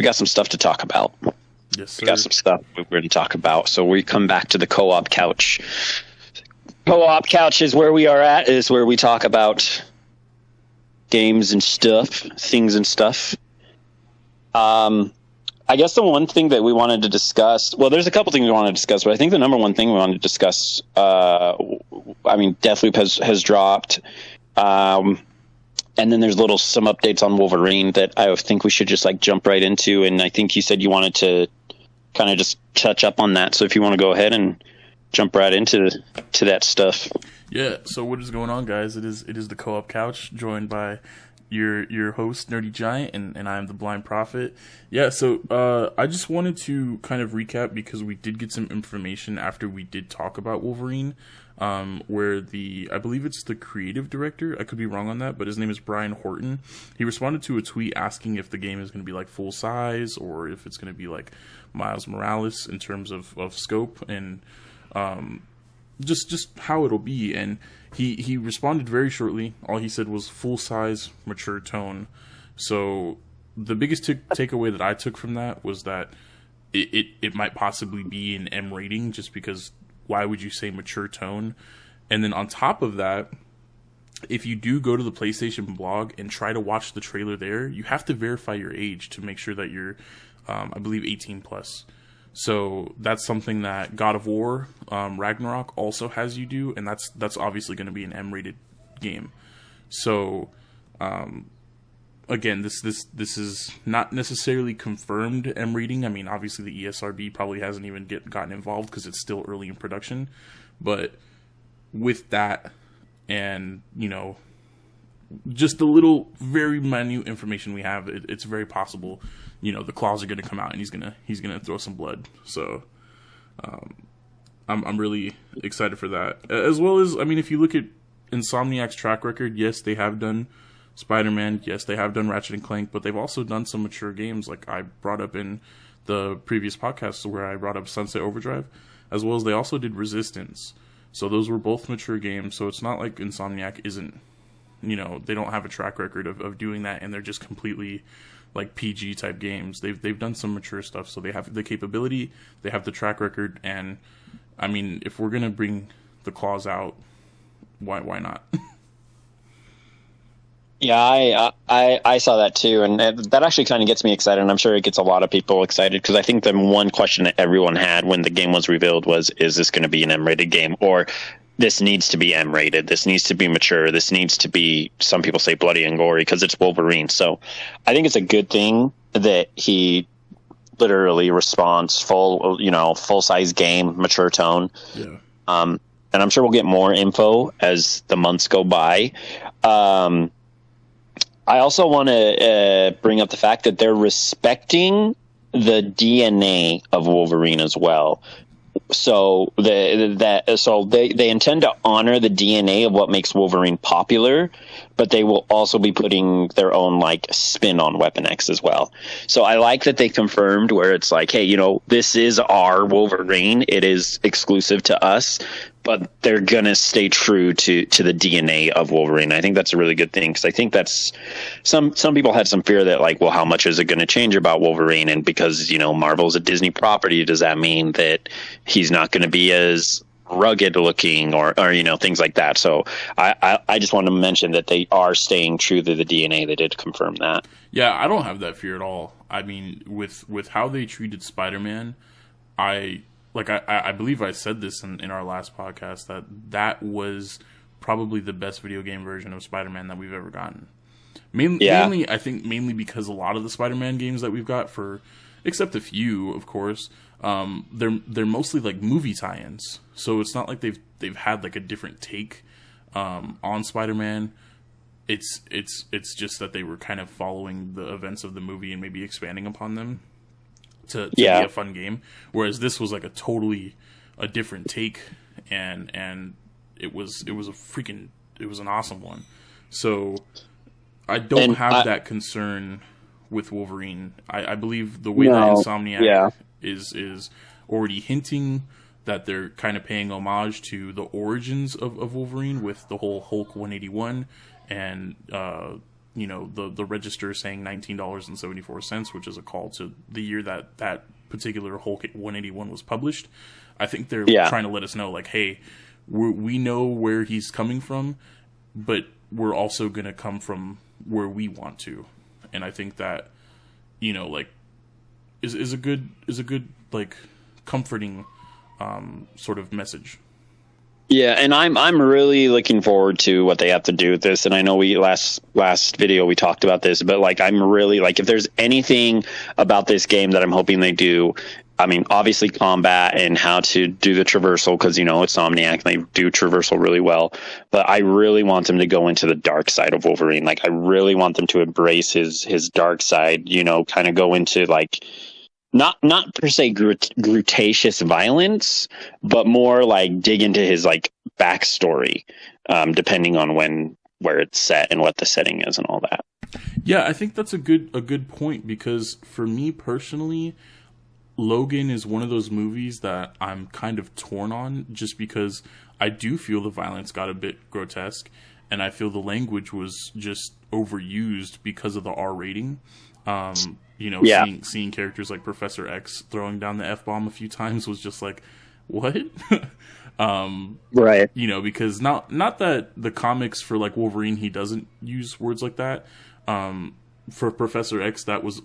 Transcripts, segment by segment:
we got some stuff to talk about. Yes, sir. We got some stuff we're going to talk about. So we come back to the co-op couch. Co-op couch is where we are at, is where we talk about games and stuff, things and stuff. I guess the one thing that we wanted to discuss, well, there's a couple things we want to discuss, but I think the number one thing we wanted to discuss, Deathloop has dropped. And then there's some updates on Wolverine that I think we should just like jump right into. And I think you said you wanted to kind of just touch up on that. So if you want to go ahead and jump right into that stuff. Yeah. So what is going on, guys? It is the co-op couch, joined by your host, Nerdy Giant, and I am the Blind Prophet. Yeah, so I just wanted to kind of recap, because we did get some information after we did talk about Wolverine, where I believe it's the creative director, I could be wrong on that, but his name is Brian Horton. He responded to a tweet asking if the game is going to be like full size, or if it's going to be like Miles Morales in terms of scope, and just how it'll be. And he responded very shortly. All he said was full size, mature tone. So the biggest takeaway that I took from that was that it might possibly be an M rating, just because why would you say mature tone? And then on top of that, if you do go to the PlayStation blog and try to watch the trailer there, you have to verify your age to make sure that you're, I believe, 18 plus. So that's something that God of War, Ragnarok also has you do, and that's obviously going to be an M-rated game. So, again, this is not necessarily confirmed M rating. I mean, obviously the ESRB probably hasn't even gotten involved because it's still early in production. But with that, and just the little very minute information we have, it's very possible, the claws are going to come out and he's gonna throw some blood. So I'm really excited for that. As well as, I mean, if you look at Insomniac's track record, yes, they have done Spider-Man, yes, they have done Ratchet and Clank, but they've also done some mature games, like I brought up in the previous podcast where I brought up Sunset Overdrive, as well as they also did Resistance. So those were both mature games, so it's not like Insomniac isn't, they don't have a track record of doing that, and they're just completely like PG type games. They've done some mature stuff, so they have the capability, they have the track record, and I mean, if we're gonna bring the claws out, why not? Yeah, I saw that too, and that actually kind of gets me excited, and I'm sure it gets a lot of people excited, because I think the one question that everyone had when the game was revealed was, is this going to be an M-rated game, or this needs to be M-rated, this needs to be mature, this needs to be, some people say bloody and gory, because it's Wolverine. So I think it's a good thing that he literally responds full-size game, mature tone. Yeah. And I'm sure we'll get more info as the months go by. I also want to bring up the fact that they're respecting the DNA of Wolverine as well. So they intend to honor the DNA of what makes Wolverine popular, but they will also be putting their own like spin on Weapon X as well. So I like that they confirmed where it's like, hey, this is our Wolverine. It is exclusive to us, but they're gonna stay true to the DNA of Wolverine. I think that's a really good thing, because I think that's some people had some fear that like, well, how much is it going to change about Wolverine? And because Marvel's a Disney property, does that mean that he's not going to be as rugged looking or things like that? So I just want to mention that they are staying true to the DNA. They did confirm that. Yeah, I don't have that fear at all. I mean, with how they treated Spider-Man, I believe I said this in our last podcast, that was probably the best video game version of Spider-Man that we've ever gotten. Mainly, I think because a lot of the Spider-Man games that we've got, except a few, of course, they're mostly like movie tie-ins. So it's not like they've had like a different take on Spider-Man. It's just that they were kind of following the events of the movie and maybe expanding upon them to be a fun game. Whereas this was like a different take, and it was an awesome one. So I don't have that concern with Wolverine. I believe the way that Insomniac is already hinting that they're kind of paying homage to the origins of Wolverine with the whole Hulk 181 and the register saying $19.74, which is a call to the year that particular Hulk 181 was published. I think they're trying to let us know, like, hey, we know where he's coming from, but we're also going to come from where we want to. And I think that, like, is a good like comforting sort of message. Yeah, and I'm really looking forward to what they have to do with this. And I know we last video we talked about this, but like I'm really like, if there's anything about this game that I'm hoping they do, I mean, obviously combat and how to do the traversal, because it's Insomniac and they do traversal really well. But I really want them to go into the dark side of Wolverine. Like I really want them to embrace his dark side. Kind of go into like. Not per se grutacious violence, but more like dig into his like backstory, depending on where it's set and what the setting is and all that. Yeah, I think that's a good point, because for me personally, Logan is one of those movies that I'm kind of torn on, just because I do feel the violence got a bit grotesque, and I feel the language was just overused because of the R rating. Seeing characters like Professor X throwing down the F-bomb a few times was just like, what? Right. Because not that the comics for like Wolverine, he doesn't use words like that. For Professor X, that was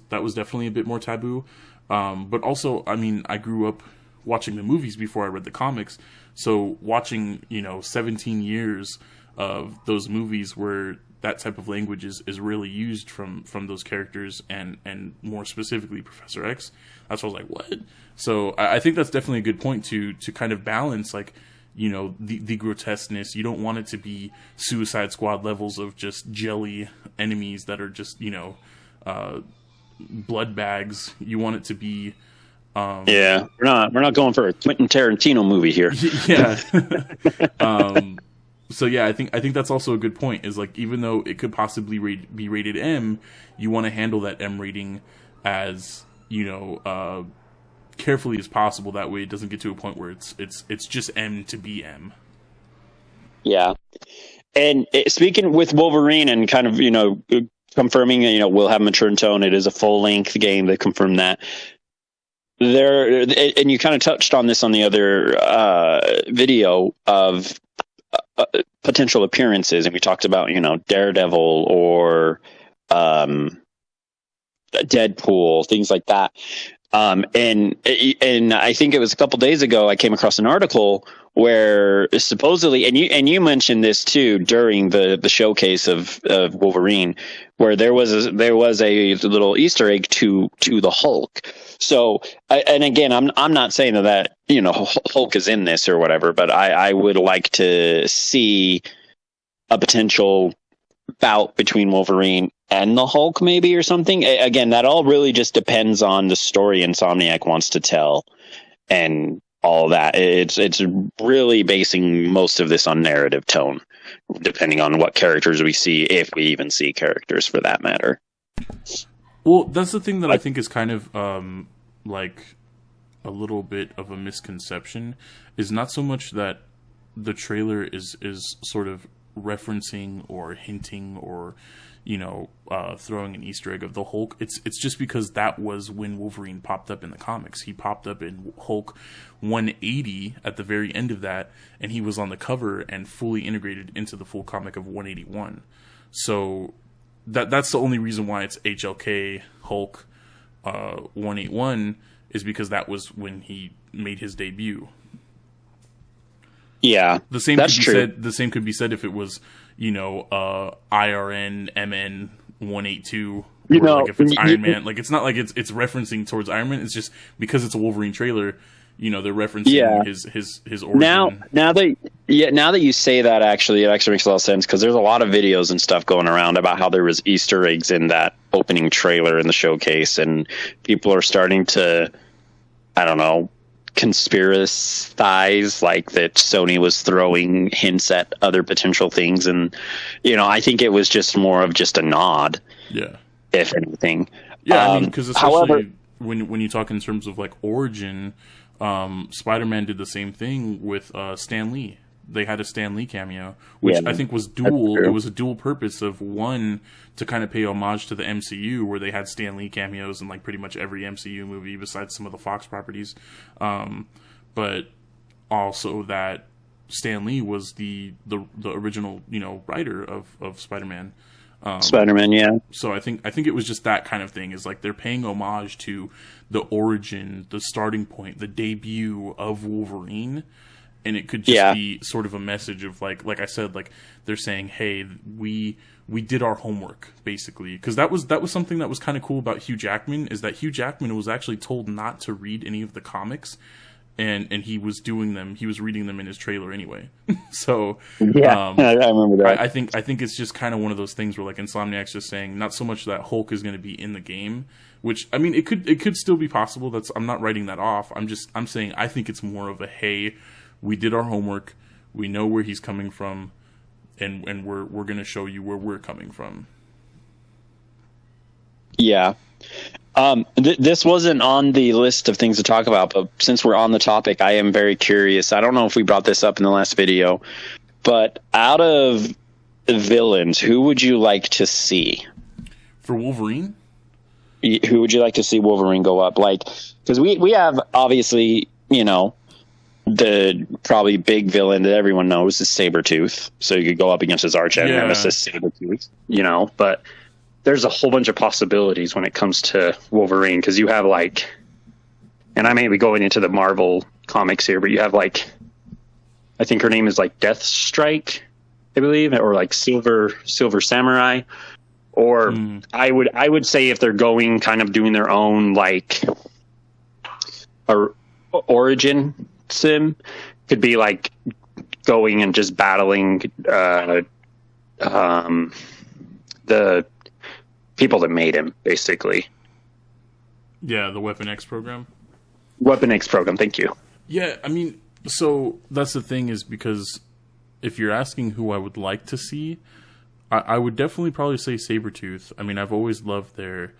definitely a bit more taboo. But also, I mean, I grew up watching the movies before I read the comics. So watching, 17 years of those movies where that type of language is really used from those characters, and more specifically Professor X. That's why I was like, what? So I think that's definitely a good point to kind of balance, like, the grotesqueness. You don't want it to be Suicide Squad levels of just jelly enemies that are just, blood bags. You want it to be... we're not going for a Quentin Tarantino movie here. Yeah. So yeah, I think that's also a good point, is like, even though it could possibly be rated M, you want to handle that M rating as, carefully as possible. That way it doesn't get to a point where it's just M to be M. Yeah. And speaking with Wolverine and kind of, confirming, we'll have mature tone. It is a full length game. They confirmed that. And you kind of touched on this on the other video of potential appearances, and we talked about Daredevil or Deadpool, things like that. And I think it was a couple days ago I came across an article where supposedly, and you mentioned this too during the showcase of Wolverine, where there was a little Easter egg to the Hulk. So, and again, I'm not saying that Hulk is in this or whatever, but I would like to see a potential bout between Wolverine and the Hulk, maybe, or something. Again, that all really just depends on the story Insomniac wants to tell, and all that. It's really basing most of this on narrative tone, depending on what characters we see, if we even see characters for that matter. Well, that's the thing that I think is kind of like a little bit of a misconception, is not so much that the trailer is sort of referencing or hinting or throwing an Easter egg of the Hulk. It's just because that was when Wolverine popped up in the comics. He popped up in Hulk 180 at the very end of that, and he was on the cover and fully integrated into the full comic of 181. So that's the only reason why it's HLK Hulk 181, is because that was when he made his debut. Yeah, the same could be said if it was, IRN MN 182. Like if it's Iron Man, like it's not like it's referencing towards Iron Man. It's just because it's a Wolverine trailer. They're referencing his origin. Now that you say that, actually, it actually makes a lot of sense, because there's a lot of videos and stuff going around about how there was Easter eggs in that opening trailer in the showcase, and people are starting to, I don't know, conspiracize, like that Sony was throwing hints at other potential things, and I think it was just more of just a nod. Yeah. If anything. Yeah, I mean, because especially when you talk in terms of like origin, Spider-Man did the same thing with Stan Lee. they had a Stan Lee cameo, which I think was dual. It was a dual purpose of, one, to kind of pay homage to the MCU, where they had Stan Lee cameos in like pretty much every MCU movie besides some of the Fox properties, but also that Stan Lee was the original, you know, writer of Spider-Man. Spider-Man, yeah. So I think it was just that kind of thing, is like they're paying homage to the origin, the starting point, the debut of Wolverine, and it could just be sort of a message of like I said, like they're saying, hey, we did our homework, basically, because that was something that was kind of cool about Hugh Jackman, is that Hugh Jackman was actually told not to read any of the comics. And he was reading them in his trailer anyway. So I remember that. I think it's just kind of one of those things where like Insomniac's just saying, not so much that Hulk is going to be in the game, which, I mean, it could still be possible. I'm not writing that off. I'm saying I think it's more of a, hey, we did our homework, we know where he's coming from, and we're going to show you where we're coming from. Yeah. This wasn't on the list of things to talk about, but since we're on the topic, I am very curious. I don't know if we brought this up in the last video, but out of villains, who would you like to see for Wolverine? Who would you like to see Wolverine go up? Like, because we have, obviously, you know, the probably big villain that everyone knows is Sabretooth. So you could go up against his arch nemesis, Sabretooth, you know, but there's a whole bunch of possibilities when it comes to Wolverine, because you have like, and I may be going into the Marvel comics here, but you have like, I think her name is like Deathstrike, I believe, or like Silver Samurai, or I would say if they're going kind of doing their own like origin sim, could be like going and just battling the people that made him, basically. Yeah, the Weapon X program. Weapon X program, thank you. Yeah, I mean, so that's the thing, is because if you're asking who I would like to see, I would definitely probably say Sabretooth. I mean, I've always loved their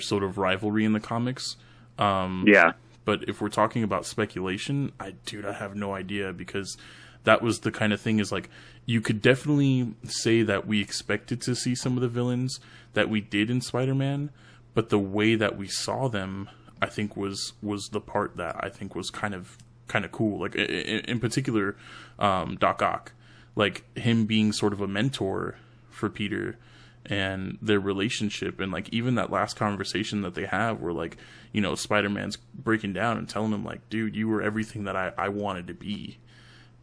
sort of rivalry in the comics. But if we're talking about speculation, I have no idea, because that was the kind of thing, is like, you could definitely say that we expected to see some of the villains that we did in Spider-Man, but the way that we saw them, I think was the part that I think was kind of cool. Like in particular, Doc Ock, like him being sort of a mentor for Peter, and their relationship, and like even that last conversation that they have, where like, you know, Spider-Man's breaking down and telling him like, dude, you were everything that I wanted to be.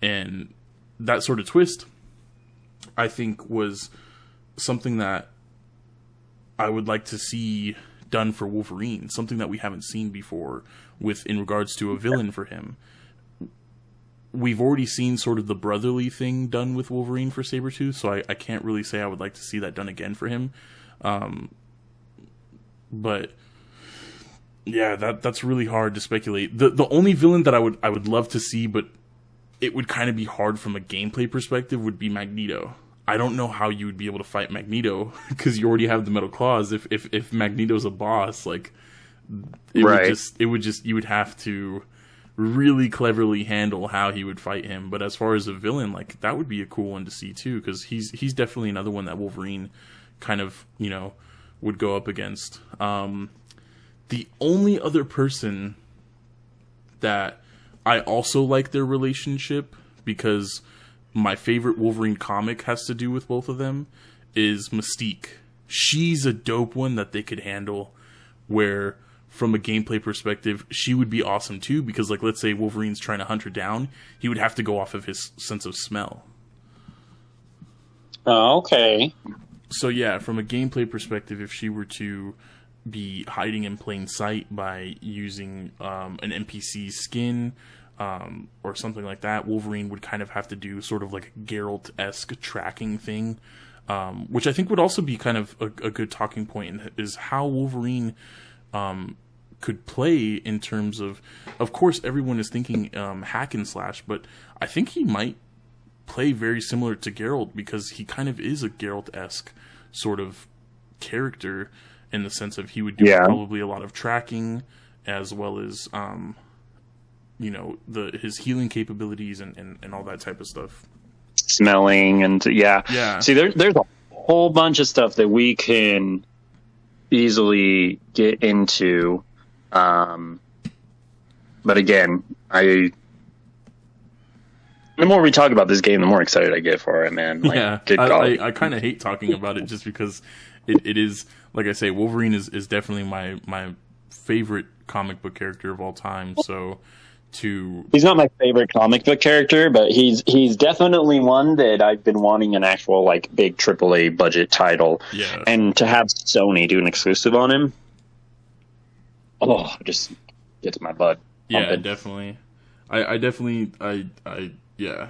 And that sort of twist, I think, was something that I would like to see done for Wolverine, something that we haven't seen before in regards to a villain for him. We've already seen sort of the brotherly thing done with Wolverine for Sabretooth, so I can't really say I would like to see that done again for him. But yeah, that's really hard to speculate. The only villain that I would love to see, but it would kind of be hard from a gameplay perspective, would be Magneto. I don't know how you would be able to fight Magneto, because you already have the metal claws. If Magneto's a boss, like you would have to really cleverly handle how he would fight him. But as far as a villain, like, that would be a cool one to see too, because he's definitely another one that Wolverine kind of, you know, would go up against. The only other person that I also like their relationship, because my favorite Wolverine comic has to do with both of them, is Mystique. She's a dope one that they could handle, where from a gameplay perspective, she would be awesome too, because like, let's say Wolverine's trying to hunt her down, he would have to go off of his sense of smell. Oh, okay. So yeah, from a gameplay perspective, if she were to be hiding in plain sight by using an NPC's skin, or something like that, Wolverine would kind of have to do sort of like a Geralt-esque tracking thing, which I think would also be kind of a good talking point, is how Wolverine could play in terms of course, everyone is thinking hack and slash, but I think he might play very similar to Geralt, because he kind of is a Geralt-esque sort of character, in the sense of he would do probably a lot of tracking, as well as his healing capabilities and all that type of stuff. Smelling and Yeah. See, there's a whole bunch of stuff that we can easily get into. But again, the more we talk about this game, the more excited I get for it, man. Like, yeah, I kind of hate talking about it just because it is, like I say, Wolverine is definitely my favorite comic book character of all time. So he's not my favorite comic book character, but he's definitely one that I've been wanting an actual like big AAA budget title. Yeah, and to have Sony do an exclusive on him, just gets my butt. Yeah, definitely. I definitely yeah.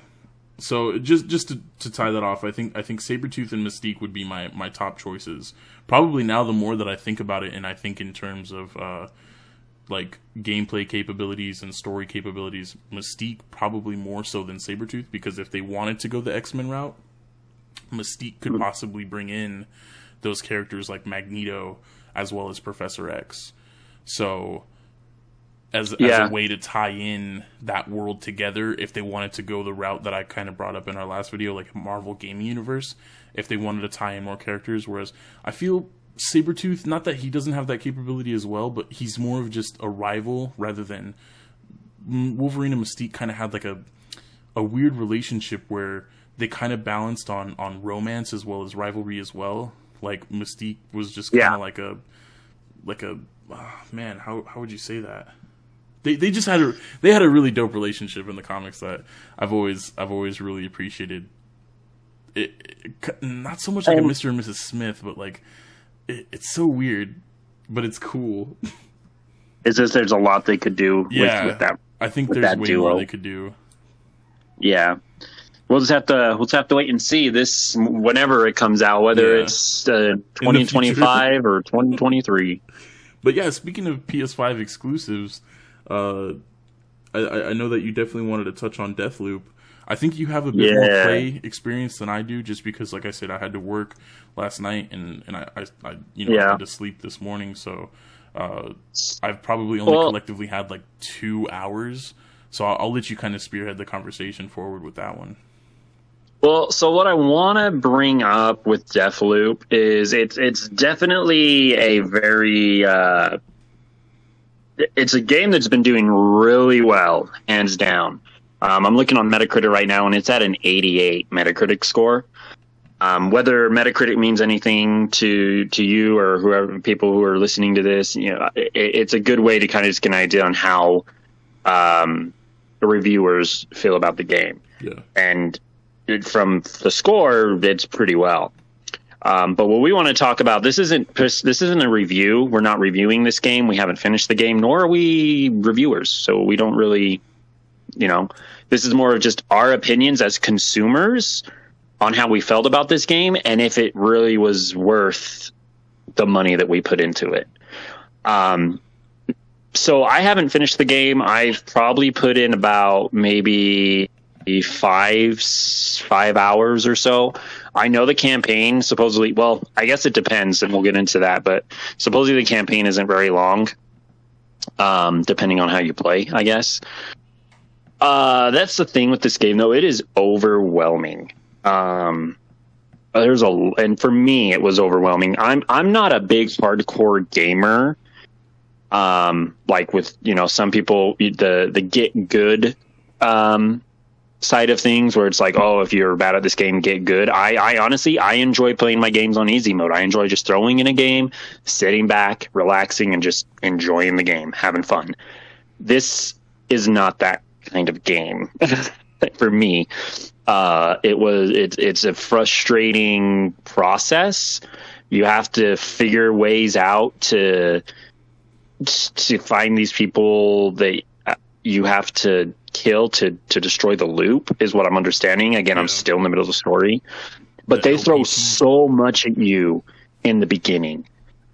So just to tie that off, I think Sabretooth and Mystique would be my top choices. Probably now, the more that I think about it, and I think in terms of like gameplay capabilities and story capabilities, Mystique probably more so than Sabretooth, because if they wanted to go the X-Men route, Mystique could possibly bring in those characters like Magneto as well as Professor X. So as a way to tie in that world together, if they wanted to go the route that I kind of brought up in our last video, like Marvel Gaming Universe, if they wanted to tie in more characters, whereas I feel Sabretooth, not that he doesn't have that capability as well, but he's more of just a rival rather than Wolverine and Mystique kind of had like a weird relationship where they kind of balanced on romance as well as rivalry as well. Like Mystique was just kind of like a man, how would you say that? They just had a really dope relationship in the comics that I've always really appreciated. It not so much like a Mr. and Mrs. Smith, but like it's so weird, but it's cool. It's just there's a lot they could do with that. I think there's way more they could do. Yeah. We'll just have to wait and see this whenever it comes out, whether it's 2025 or 2023. But yeah, speaking of PS5 exclusives, I know that you definitely wanted to touch on Deathloop. I think you have a bit more play experience than I do, just because, like I said, I had to work last night and I had to sleep this morning, so I've probably only collectively had like 2 hours. So I'll let you kind of spearhead the conversation forward with that one. Well, so what I want to bring up with Deathloop is it's definitely a very it's a game that's been doing really well, hands down. I'm looking on Metacritic right now, and it's at an 88 Metacritic score. Whether Metacritic means anything to you or whoever people who are listening to this, it's a good way to kind of just get an idea on how the reviewers feel about the game. Yeah. And from the score, it's pretty well. But what we want to talk about, this isn't a review. We're not reviewing this game. We haven't finished the game, nor are we reviewers. So we don't really, this is more of just our opinions as consumers on how we felt about this game and if it really was worth the money that we put into it. So I haven't finished the game. I've probably put in about maybe 5 hours or so. I know the campaign supposedly, well, I guess it depends, and we'll get into that, but supposedly the campaign isn't very long, depending on how you play, I guess. That's the thing with this game, though. It is overwhelming. And for me, it was overwhelming. I'm not a big hardcore gamer. Like with, some people, the get good, side of things where it's like, oh, if you're bad at this game, get good. I honestly enjoy playing my games on easy mode. I enjoy just throwing in a game, sitting back, relaxing, and just enjoying the game, having fun. This is not that kind of game for me. It's a frustrating process. You have to figure ways out to find these people that you have to kill to destroy the loop, is what I'm understanding. Again, I'm still in the middle of the story, but they throw so much at you in the beginning.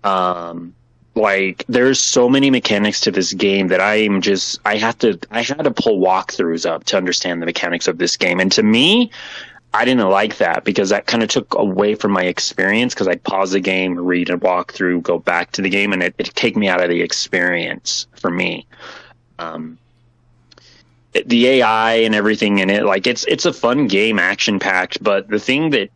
Like there's so many mechanics to this game that I had to pull walkthroughs up to understand the mechanics of this game. And to me, I didn't like that because that kind of took away from my experience, because I'd pause the game, read a walkthrough, go back to the game, and it'd take me out of the experience for me. the AI and everything in it, like it's a fun game, action packed. But the thing that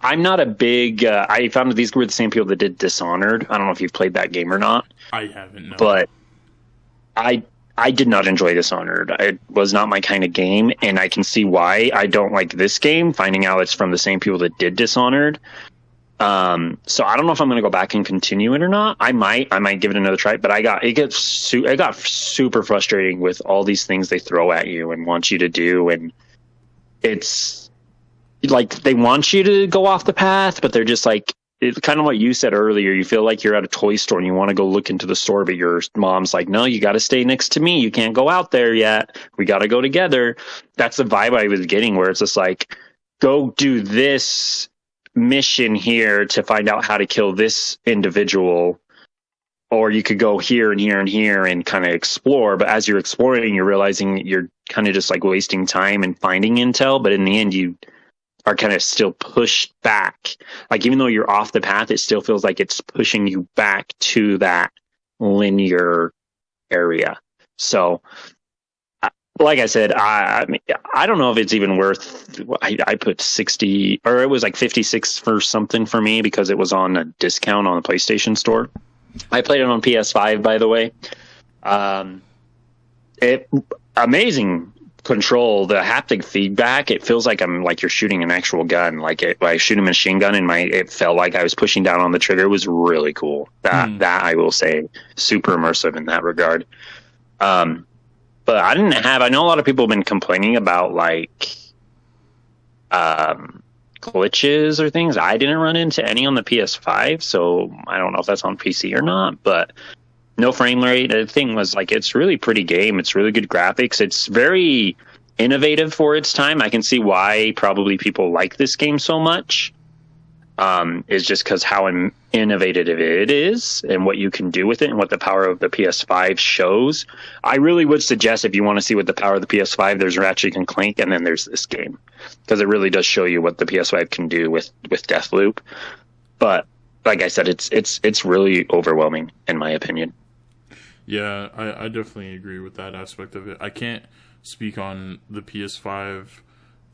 I'm not a big. I found that these were the same people that did Dishonored. I don't know if you've played that game or not. I haven't, no. But I did not enjoy Dishonored. It was not my kind of game, and I can see why I don't like this game. Finding out it's from the same people that did Dishonored. So I don't know if I'm going to go back and continue it or not. I might give it another try, but it got super frustrating with all these things they throw at you and want you to do, and it's like they want you to go off the path, but they're just like, it's kind of what you said earlier. You feel like you're at a toy store and you want to go look into the store, but your mom's like, no, you got to stay next to me. You can't go out there yet. We got to go together. That's the vibe I was getting, where it's just like, go do this mission here to find out how to kill this individual, or you could go here and here and here and kind of explore. But as you're exploring, you're realizing you're kind of just like wasting time and finding intel. But in the end, you are kind of still pushed back. Like, even though you're off the path, it still feels like it's pushing you back to that linear area. So, like I said, I mean, I don't know if it's even worth. I put 60, or it was like 56 for something for me because it was on a discount on the PlayStation Store. I played it on PS5, by the way. Amazing control, the haptic feedback. It feels like you're shooting an actual gun. Like I shoot a machine gun, and it felt like I was pushing down on the trigger. It was really cool. That I will say, super immersive in that regard. But I know a lot of people have been complaining about like glitches or things. I didn't run into any on the PS5, so I don't know if that's on PC or not, but no frame rate. The thing was like, it's really pretty game. It's really good graphics. It's very innovative for its time. I can see why probably people like this game so much. Is just because how innovative it is and what you can do with it and what the power of the PS5 shows. I really would suggest, if you want to see what the power of the PS5, there's Ratchet and Clank, and then there's this game, because it really does show you what the PS5 can do with Deathloop. But like I said, it's really overwhelming in my opinion. Yeah, I definitely agree with that aspect of it. I can't speak on the PS5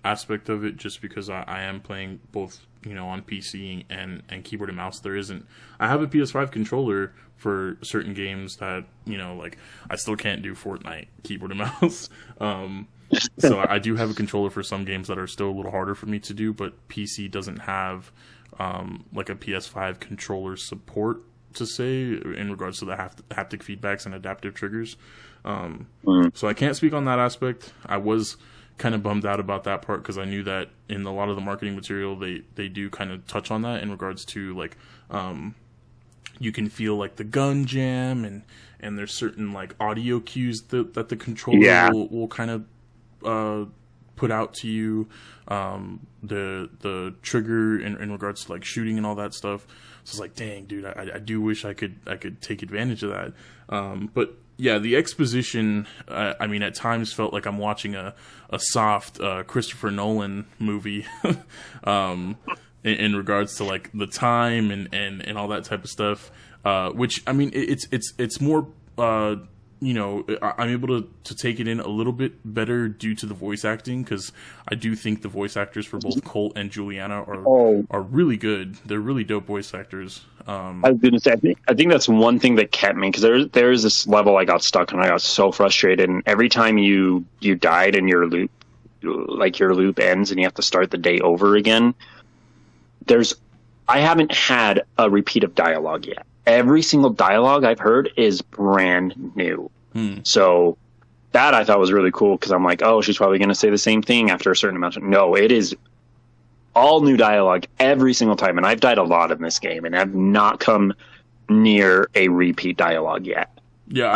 aspect of it just because I am playing both, on PC and keyboard and mouse. I have a PS5 controller for certain games that, like I still can't do Fortnite keyboard and mouse. So I do have a controller for some games that are still a little harder for me to do, but PC doesn't have like a PS5 controller support, to say, in regards to the haptic feedbacks and adaptive triggers. So I can't speak on that aspect. I was kind of bummed out about that part because I knew that in a lot of the marketing material they do kind of touch on that in regards to like you can feel like the gun jam and there's certain like audio cues that the controller will kind of put out to you, the trigger in regards to like shooting and all that stuff. So it's like, dang, dude, I do wish I could take advantage of that. But yeah, the exposition, I mean, at times felt like I'm watching a soft Christopher Nolan movie in regards to like the time and all that type of stuff. Which, I mean, it's more, I'm able to take it in a little bit better due to the voice acting, because I do think the voice actors for both Colt and Juliana are really good. They're really dope voice actors. I was going to say, I think that's one thing that kept me, because there is this level I got stuck and I got so frustrated, and every time you died and your loop ends and you have to start the day over again, I haven't had a repeat of dialogue yet. Every single dialogue I've heard is brand new. So that I thought was really cool, because I'm like, oh, she's probably going to say the same thing after a certain amount of... No, it is all new dialogue every single time. And I've died a lot in this game, and I've not come near a repeat dialogue yet. Yeah,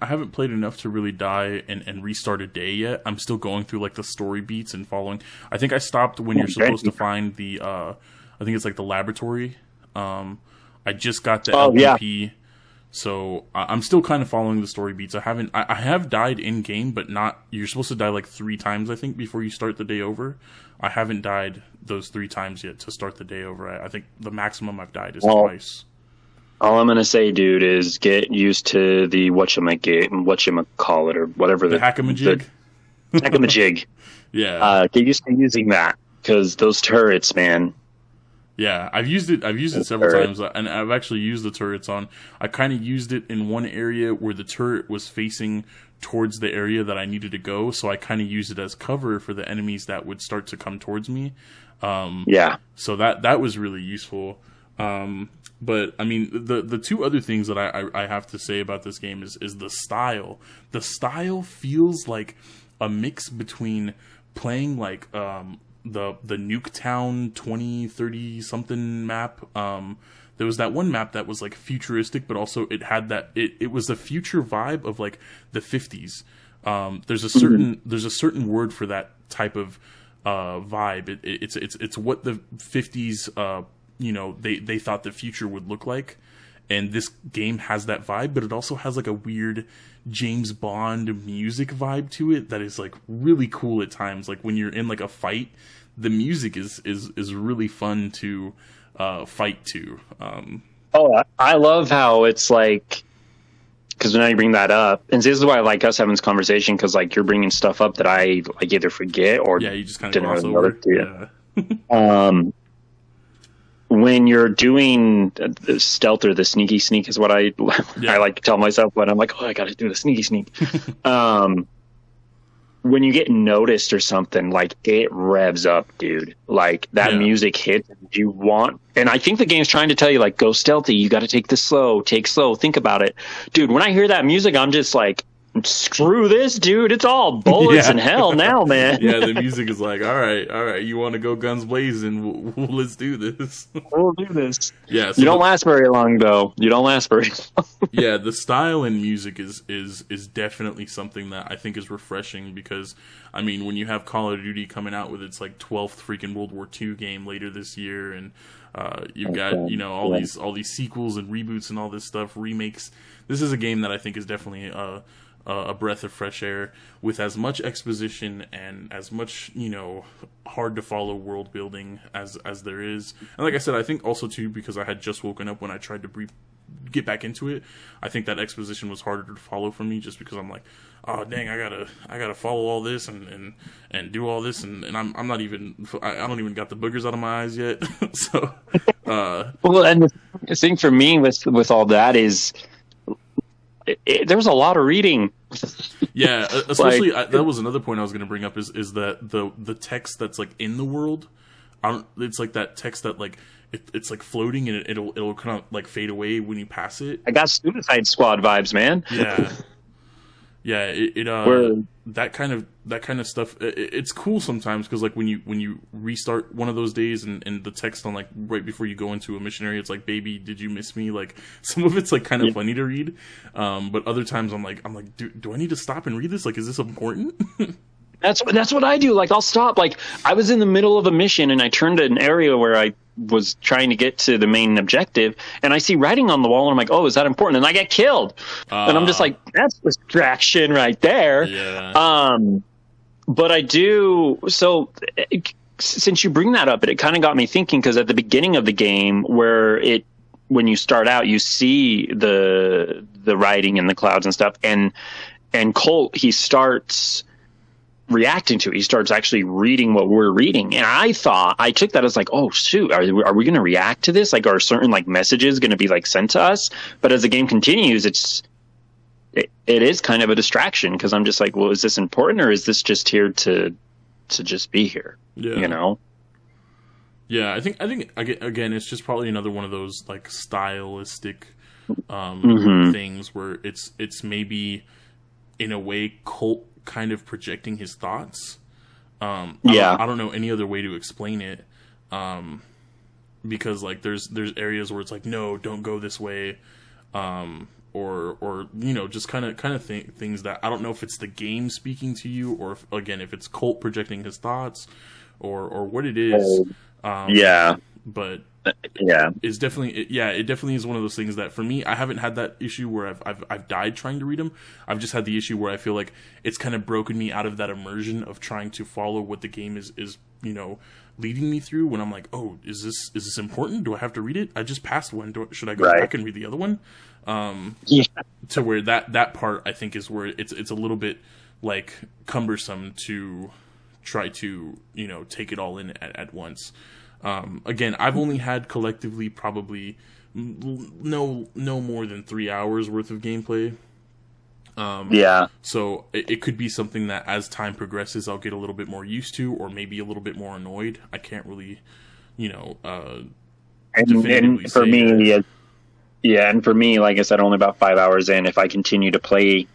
I haven't played enough to really die and restart a day yet. I'm still going through like the story beats and following. I think I stopped when you're supposed to find the... I think it's like the laboratory. I just got the LPP, so I'm still kind of following the story beats. I have died in game, but not. You're supposed to die like 3 times, I think, before you start the day over. I haven't died those 3 times yet to start the day over. I think the maximum I've died is twice. All I'm gonna say, dude, is get used to the whatchamacallit, or whatever The hackamajig. The hackamajig. Yeah. Get used to using that, because those turrets, man. Yeah, I've used it several times, and I've actually used the turrets on. I kind of used it in one area where the turret was facing towards the area that I needed to go, so I kind of used it as cover for the enemies that would start to come towards me. Yeah. So that was really useful. But I mean, the two other things that I have to say about this game is the style. The style feels like a mix between playing like the Nuketown 2030 something map. There was that one map that was like futuristic, but also it had that it was a future vibe of like the 50s. There's a certain word for that type of vibe. It's what the 50s they thought the future would look like, and this game has that vibe, but it also has like a weird James Bond music vibe to it that is like really cool at times. Like when you're in like a fight, the music is really fun to fight to. I love how it's like, because now you bring that up, and this is why I like us having this conversation, because like you're bringing stuff up that I like either forget or you just kind of gloss over. When you're doing the stealth or the sneaky sneak is what I like to tell myself when I'm like, oh, I got to do the sneaky sneak. When you get noticed or something, like it revs up, dude. Like that music hits, you want, and I think the game's trying to tell you, like, go stealthy. You got to take this slow, take slow. Think about it, dude. When I hear that music, I'm just like, screw this, dude. It's all bullets and hell now, man. Yeah, the music is like, all right. You want to go guns blazing? Let's do this. We'll do this. Yeah, so you don't last very long, though. You don't last very long. Yeah, the style in music is definitely something that I think is refreshing, because I mean, when you have Call of Duty coming out with its like 12th freaking World War II game later this year, and you've got all these sequels and reboots and all this stuff, remakes. This is a game that I think is definitely a breath of fresh air, with as much exposition and as much hard to follow world building as there is. And like I said, I think also too, because I had just woken up when I tried to get back into it, I think that exposition was harder to follow for me, just because I'm like, oh dang, I gotta follow all this and do all this, and I'm not even, I don't even got the boogers out of my eyes yet. So well, and the thing for me with all that is, there was a lot of reading. Yeah, especially that was another point I was going to bring up, is that the text that's like in the world, it's like that text that like it's like floating, and it'll kind of like fade away when you pass it. I got Suicide Squad vibes, man. Yeah, that kind of stuff. It's cool sometimes, because like when you restart one of those days, and the text on like right before you go into a mission area, it's like, baby, did you miss me? Like some of it's like kind of funny to read, but other times I'm like, do I need to stop and read this? Like, is this important? That's what I do. Like, I'll stop. Like, I was in the middle of a mission, and I turned to an area where I was trying to get to the main objective, and I see writing on the wall, and I'm like, oh, is that important? And I get killed. And I'm just like, that's distraction right there. Yeah. But I do. So since you bring that up, it kind of got me thinking, because at the beginning of the game, when you start out, you see the writing in the clouds and stuff, and Colt, he starts reacting to it. He starts actually reading what we're reading, and I took that as like, oh shoot, are we going to react to this? Like, are certain like messages going to be like sent to us? But as the game continues, it is kind of a distraction, because I'm just like, well, is this important, or is this just here to just be here? Yeah. Yeah, I think again, it's just probably another one of those like stylistic things where it's maybe in a way Colt kind of projecting his thoughts. I don't know any other way to explain it, because like there's areas where it's like, no, don't go this way, or just kind of things that I don't know if it's the game speaking to you, or if it's Colt projecting his thoughts, or what it is. But Yeah. is definitely, yeah, it definitely is one of those things that for me, I haven't had that issue where I've died trying to read them. I've just had the issue where I feel like it's kind of broken me out of that immersion of trying to follow what the game is leading me through, when I'm like, oh, is this important? Do I have to read it? I just passed one. Should I go back and read the other one? Yeah. To where that part, I think, is where it's a little bit like cumbersome to try to take it all in at once. Again, I've only had collectively probably no more than 3 hours worth of gameplay. So it could be something that as time progresses, I'll get a little bit more used to, or maybe a little bit more annoyed. I can't really, and for me, and for me, like I said, only about 5 hours in. If I continue to play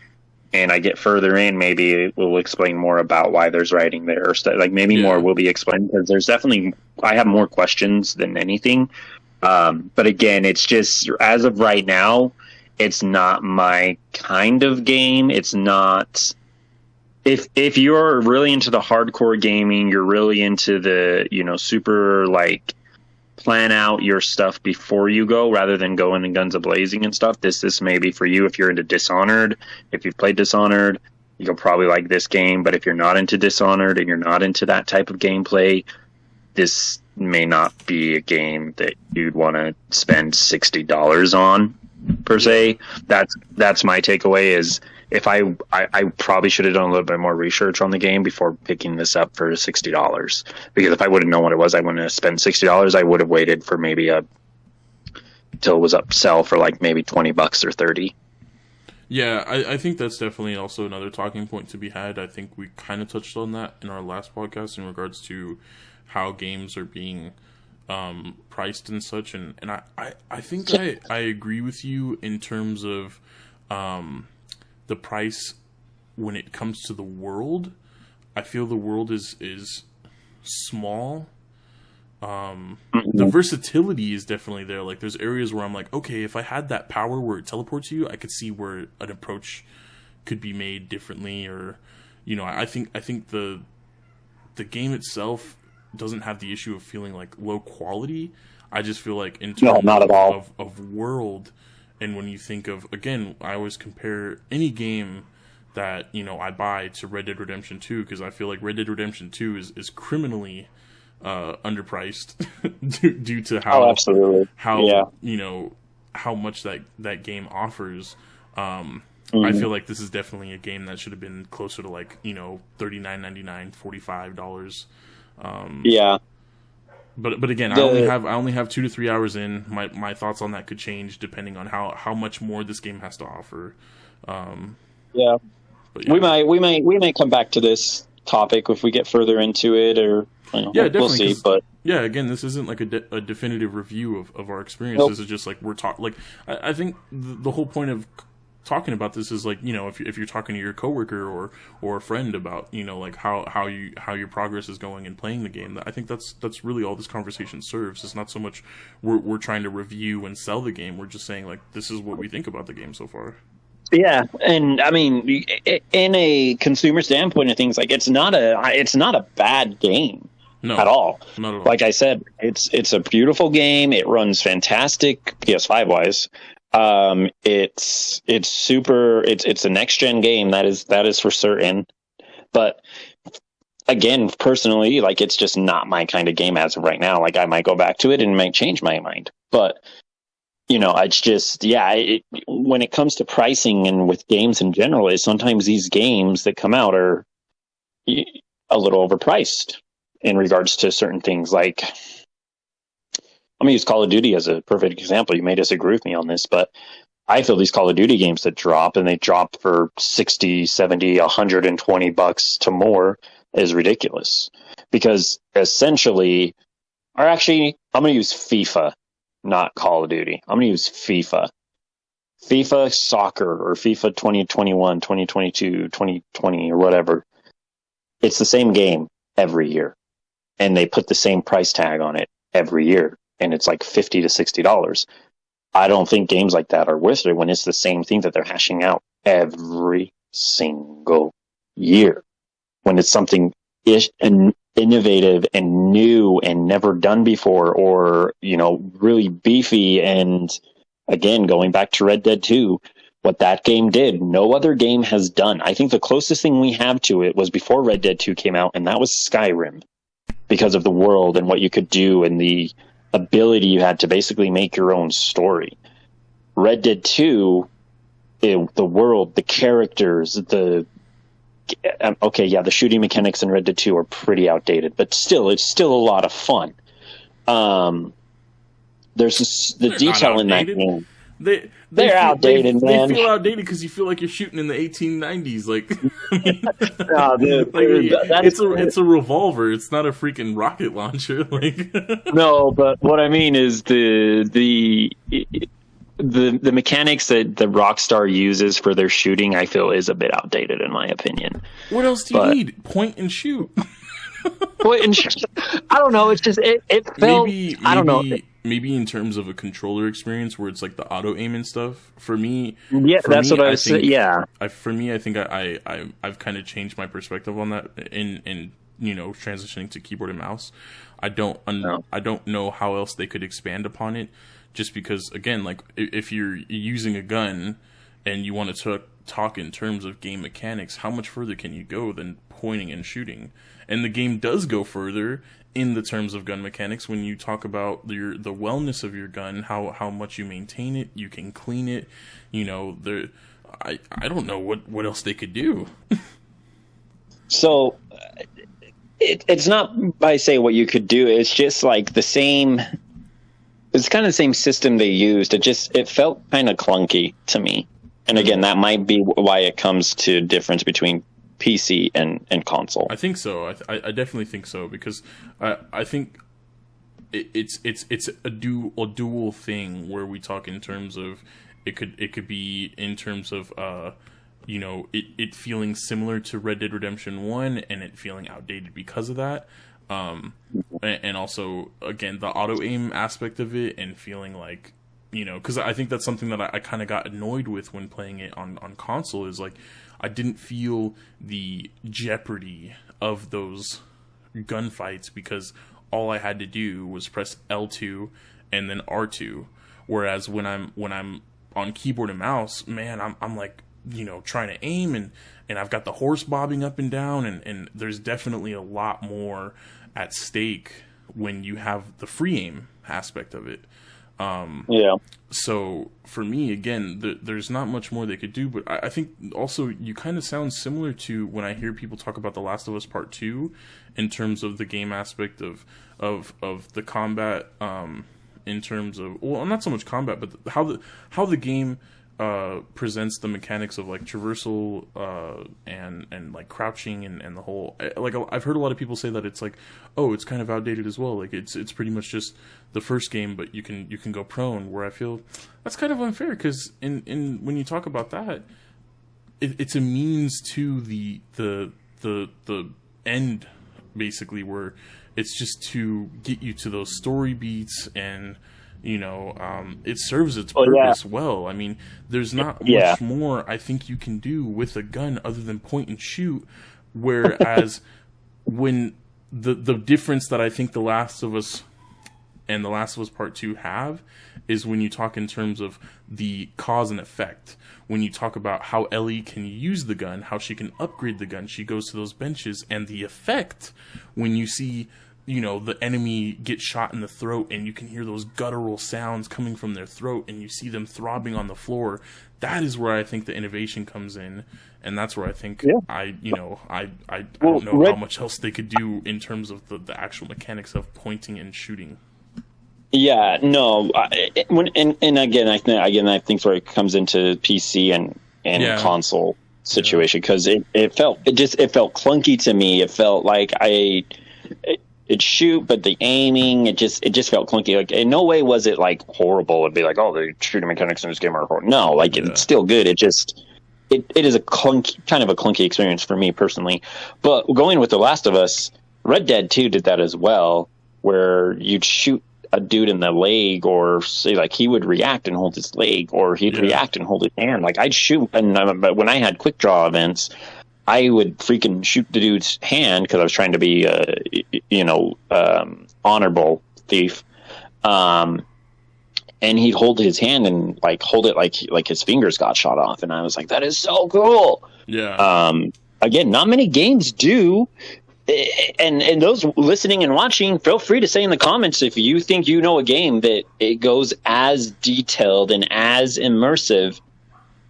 and I get further in, maybe it will explain more about why there's writing there, or like maybe more will be explained, because there's definitely, I have more questions than anything. But again, it's just, as of right now, it's not my kind of game. It's not. If you're really into the hardcore gaming, you're really into the super like plan out your stuff before you go, rather than going in guns a-blazing and stuff. This may be for you. If you're into Dishonored, if you've played Dishonored, you'll probably like this game. But if you're not into Dishonored and you're not into that type of gameplay, this may not be a game that you'd want to spend $60 on, per se. That's my takeaway. Is if I probably should have done a little bit more research on the game before picking this up for $60. Because if I would have known what it was, I wouldn't have spent $60. I would have waited for maybe till it was up sell for like maybe $20 or 30. Yeah, I think that's definitely also another talking point to be had. I think we kind of touched on that in our last podcast in regards to how games are being priced and such, and I think I agree with you in terms of the price when it comes to the world. I feel the world is small. The versatility is definitely there. Like, there's areas where I'm like, okay, if I had that power where it teleports you, I could see where an approach could be made differently, or I think the game itself doesn't have the issue of feeling like low quality. I just feel like in terms not at all. Of world, and when you think of, again, I always compare any game that I buy to Red Dead Redemption 2, because I feel like Red Dead Redemption 2 is criminally underpriced due to how how much that game offers. I feel like this is definitely a game that should have been closer to like $39.99, $45. But again, I only have 2 to 3 hours in. My thoughts on that could change depending on how much more this game has to offer. Yeah. We may come back to this topic if we get further into it, or definitely, we'll see. But yeah, again, this isn't like a definitive review of our experience. Nope. This is just like we're talking. Like I think the whole point of talking about this is like, if you're talking to your coworker or a friend about like how your progress is going in playing the game. I think that's really all this conversation serves. It's not so much we're trying to review and sell the game. We're just saying like, this is what we think about the game so far. Yeah, and I mean, in a consumer standpoint of things, like it's not a bad game at all. Not at all. Like I said, it's a beautiful game. It runs fantastic PS5 wise. It's super. It's a next gen game, that is for certain. But again, personally, like, it's just not my kind of game as of right now. Like, I might go back to it and it might change my mind, but it's just, when it comes to pricing and with games in general, is sometimes these games that come out are a little overpriced in regards to certain things. Like, I'm going to use Call of Duty as a perfect example. You may disagree with me on this, but I feel these Call of Duty games that drop, and they drop for 60, 70, $120 to more, is ridiculous. Because essentially, or actually, I'm going to use FIFA, not Call of Duty. I'm going to use FIFA. FIFA Soccer, or FIFA 2021, 2022, 2020, or whatever. It's the same game every year. And they put the same price tag on it every year. And it's like $50 to $60. I don't think games like that are worth it when it's the same thing that they're hashing out every single year. When it's something innovative and new and never done before, or, really beefy. And again, going back to Red Dead 2, what that game did, no other game has done. I think the closest thing we have to it was before Red Dead 2 came out, and that was Skyrim, because of the world and what you could do and the ability you had to basically make your own story. Red Dead 2, the world, the characters, the shooting mechanics in Red Dead 2 are pretty outdated, but still, it's still a lot of fun. There's the detail in that game. They're outdated, man. They feel outdated because you feel like you're shooting in the 1890s. Like, it's a revolver. It's not a freaking rocket launcher. Like, no, but what I mean is the mechanics that the Rockstar uses for their shooting, I feel, is a bit outdated in my opinion. What else do you need? Point and shoot. Point and shoot. I don't know. It's just it felt. I don't know. Maybe in terms of a controller experience where it's like the auto aim and stuff. For me, that's what I was saying. Yeah. For me, I think I've kind of changed my perspective on that in transitioning to keyboard and mouse. I don't know how else they could expand upon it. Just because, again, like if you're using a gun and you want to talk in terms of game mechanics, how much further can you go than pointing and shooting? And the game does go further in the terms of gun mechanics when you talk about the wellness of your gun, how much you maintain it, you can clean it. I don't know what else they could do. So it's not by saying what you could do. It's just like the same. It's kind of the same system they used. It felt kind of clunky to me. And again, that might be why it comes to difference between PC and console. I think so. I definitely think so, because I think it's a dual thing where we talk in terms of it could be in terms of it feeling similar to Red Dead Redemption 1 and it feeling outdated because of that. And also, again, the auto aim aspect of it and feeling like, because I think that's something that I kind of got annoyed with when playing it on console, is like I didn't feel the jeopardy of those gunfights because all I had to do was press L2 and then R2. Whereas when I'm on keyboard and mouse, man, I'm like, trying to aim and I've got the horse bobbing up and down and there's definitely a lot more at stake when you have the free aim aspect of it. So for me, again, there's not much more they could do, but I think also you kind of sound similar to when I hear people talk about The Last of Us Part 2 in terms of the game aspect of the combat, in terms of, well, not so much combat, but how the game presents the mechanics of like traversal and like crouching and the whole, like, I've heard a lot of people say that it's like, oh, it's kind of outdated as well, like it's pretty much just the first game, but you can go prone, where I feel that's kind of unfair, because in when you talk about that, it's a means to the end, basically, where it's just to get you to those story beats, and it serves its purpose well. I mean, there's not much more I think you can do with a gun other than point and shoot. Whereas when the difference that I think The Last of Us and The Last of Us Part 2 have is when you talk in terms of the cause and effect. When you talk about how Ellie can use the gun, how she can upgrade the gun, she goes to those benches, and the effect when you see the enemy get shot in the throat and you can hear those guttural sounds coming from their throat and you see them throbbing on the floor. That is where I think the innovation comes in. And that's where I think I don't know how much else they could do in terms of the actual mechanics of pointing and shooting. Yeah, no. Again, I think where it comes into PC and console situation, because it felt clunky to me. It felt like it shoot, but the aiming, it just felt clunky. Like, in no way was it like horrible. It'd be like, oh, the shooting mechanics in this game are horrible. No, like it's still good. It is a clunky experience for me personally. But going with The Last of Us, Red Dead 2 did that as well, where you'd shoot a dude in the leg, or say like he would react and hold his leg, or he'd react and hold his hand. Like I'd shoot, but when I had quick draw events, I would freaking shoot the dude's hand because I was trying to be, honorable thief. And he'd hold his hand and like hold it like his fingers got shot off, and I was like, that is so cool. Yeah. Again, not many games do. And those listening and watching, feel free to say in the comments if you think you know a game that it goes as detailed and as immersive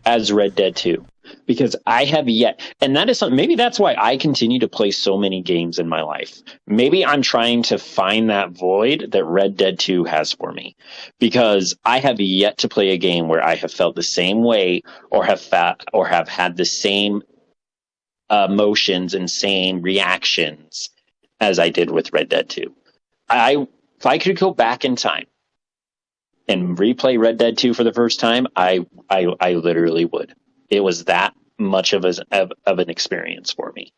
as Red Dead 2. Because I have yet, and that is something, maybe that's why I continue to play so many games in my life. Maybe I'm trying to find that void that Red Dead 2 has for me. Because I have yet to play a game where I have felt the same way or have had the same emotions and same reactions as I did with Red Dead 2. If I could go back in time and replay Red Dead 2 for the first time, I literally would. It was that much of an experience for me.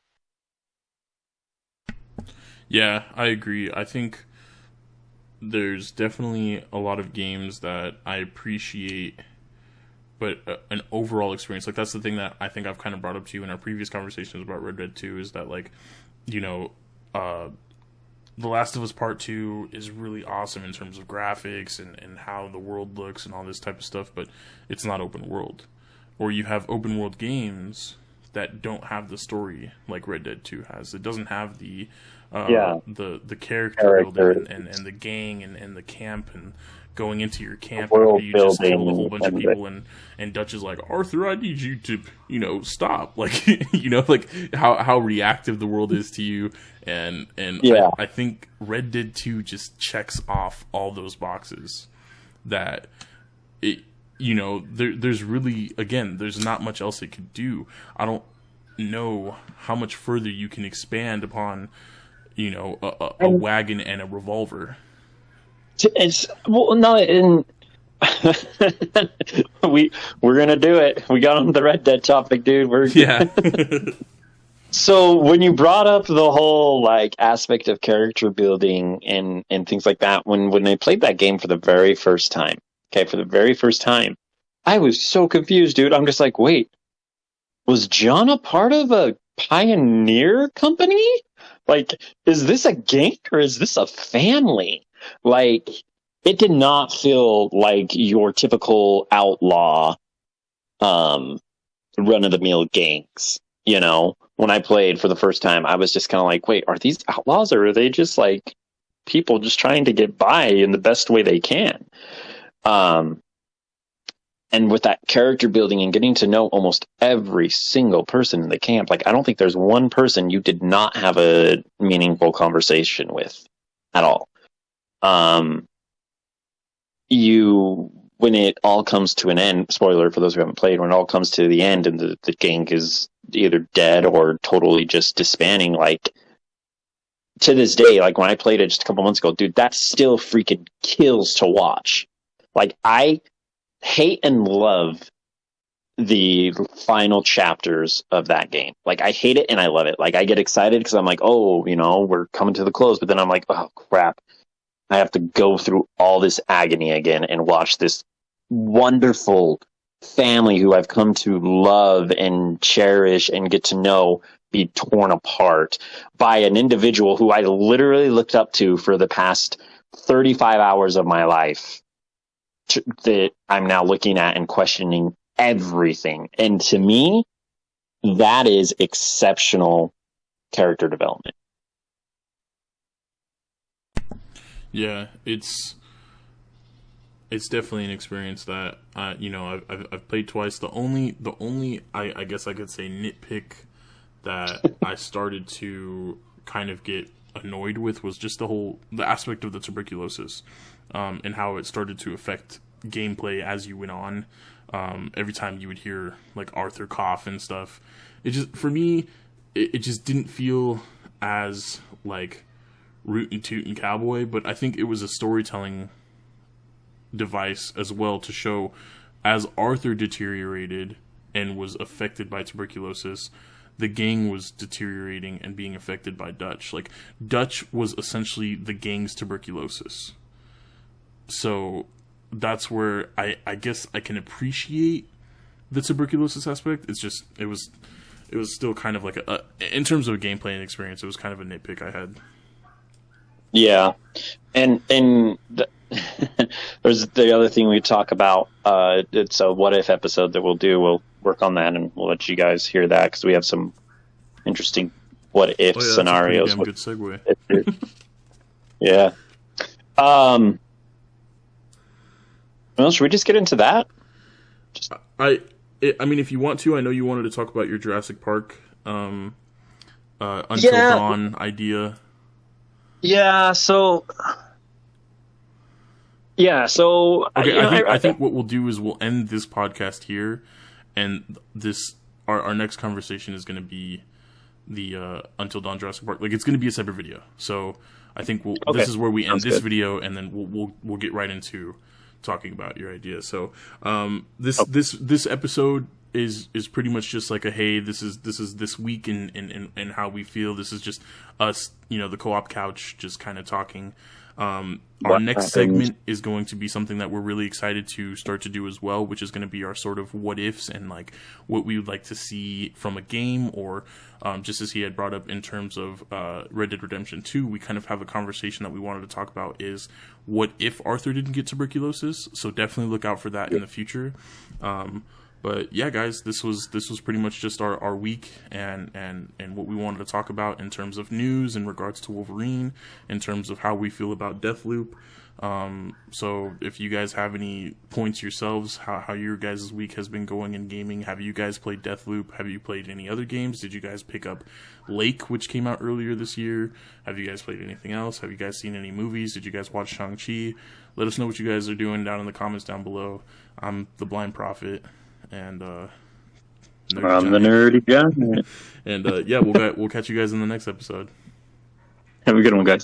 Yeah, I agree. I think there's definitely a lot of games that I appreciate, but an overall experience, like that's the thing that I think I've kind of brought up to you in our previous conversations about Red Dead 2, is that like, The Last of Us Part 2 is really awesome in terms of graphics and how the world looks and all this type of stuff, but it's not open world. Or you have open world games that don't have the story like Red Dead 2 has. It doesn't have the character building and the gang and the camp and going into your camp and you just killed a whole bunch of people and Dutch is like, Arthur, I need you to stop. Like like how reactive the world is to you, and yeah. I think Red Dead 2 just checks off all those boxes that it there's really, again, there's not much else it could do. I don't know how much further you can expand upon a wagon and a revolver. It's well, no, and we're gonna do it. We got on the Red Dead topic, dude. Yeah. So when you brought up the whole like aspect of character building and things like that, when they played that game for the very first time, I was so confused, dude. I'm just like, wait, was John a part of a pioneer company? Like, is this a gang or is this a family? Like, it did not feel like your typical outlaw, run-of-the-mill gangs, When I played for the first time, I was just kind of like, wait, are these outlaws or are they just, like, people just trying to get by in the best way they can? And with that character building and getting to know almost every single person in the camp, like, I don't think there's one person you did not have a meaningful conversation with at all. When it all comes to an end, spoiler for those who haven't played, when it all comes to the end and the gang is either dead or totally just disbanding, like, to this day, like when I played it just a couple months ago, dude, that still freaking kills to watch. Like, I hate and love the final chapters of that game. Like, I hate it and I love it. Like, I get excited because I'm like, oh, we're coming to the close, but then I'm like, oh crap, I have to go through all this agony again and watch this wonderful family who I've come to love and cherish and get to know be torn apart by an individual who I literally looked up to for the past 35 hours of my life, that I'm now looking at and questioning everything. And to me, that is exceptional character development. Yeah, it's definitely an experience that I've played twice. The only I guess I could say nitpick that I started to kind of get annoyed with was just the aspect of the tuberculosis, and how it started to affect gameplay as you went on. Every time you would hear like Arthur cough and stuff, it just, for me, it just didn't feel as like rootin' tootin' cowboy. But I think it was a storytelling device as well to show as Arthur deteriorated and was affected by tuberculosis, the gang was deteriorating and being affected by Dutch. Like, Dutch was essentially the gang's tuberculosis. So that's where I guess I can appreciate the tuberculosis aspect. It's just, it was it was still kind of like in terms of a gameplay and experience, it was kind of a nitpick I had. Yeah, and there's the other thing we talk about. It's a what if episode that we'll do. We'll work on that, and we'll let you guys hear that because we have some interesting what if scenarios. That's a pretty damn good segue. Yeah. Well, should we just get into that? I mean, if you want to, I know you wanted to talk about your Jurassic Park Until Dawn idea. Yeah. So. Okay, I think what we'll do is we'll end this podcast here, and our next conversation is going to be the Until Dawn Jurassic Park. Like, it's going to be a separate video. So I think this is where we end this video, and then we'll get right into talking about your idea. So this episode is pretty much just like a hey, this is this week in how we feel. This is just us, the co-op couch, just kind of talking. Our next segment is going to be something that we're really excited to start to do as well, which is going to be our sort of what ifs and like what we would like to see from a game, or just as he had brought up in terms of Red Dead Redemption 2, we kind of have a conversation that we wanted to talk about is what if Arthur didn't get tuberculosis. So definitely look out for that in the future. But yeah, guys, this was pretty much just our week and what we wanted to talk about in terms of news in regards to Wolverine, in terms of how we feel about Deathloop. So if you guys have any points yourselves, how your guys' week has been going in gaming, have you guys played Deathloop? Have you played any other games? Did you guys pick up Lake, which came out earlier this year? Have you guys played anything else? Have you guys seen any movies? Did you guys watch Shang-Chi? Let us know what you guys are doing down in the comments down below. I'm the Blind Prophet. And I'm the nerdy giant. And yeah, we'll catch you guys in the next episode. Have a good one, guys.